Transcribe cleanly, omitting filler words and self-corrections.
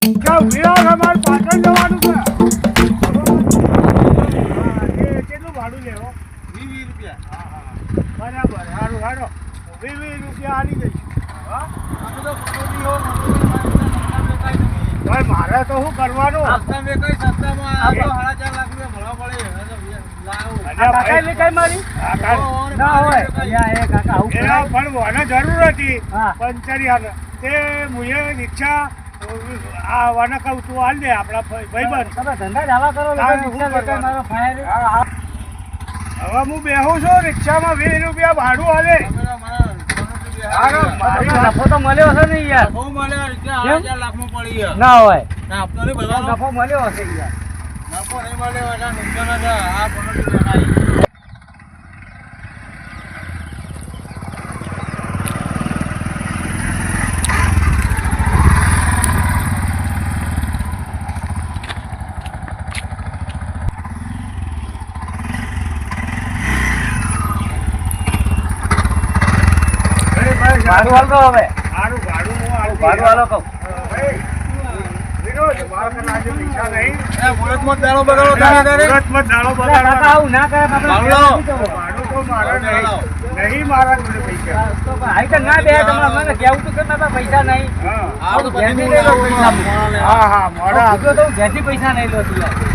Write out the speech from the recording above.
અમારે પાટણ જવાનું છે. કેટલું ભાડું લેવો? 20 રૂપિયા. બરાબર, સારું સારું. 20 રૂપિયા આલી દઈશ. ભાઈ મારે તો શું કરવાનું? જરૂર હતી પંચરી તે મુએ રિક્ષા આવાના કહું તું હાલ દે આપણા ભાઈબંધ ધંધા ડાવા કરો. હવે હું બેહું છું રિક્ષામાં 20 રૂપિયા ભાડું હાલે. નફો તો મળ્યો હશે ને યાર. ના હોય નફો મળ્યો હશે યાર. નફો નહીં મળ્યો એટલે નુકસાન જ. આ ભાડું હાલ તો હવે સારું ભાડું હાલો કહું. પૈસા નહીં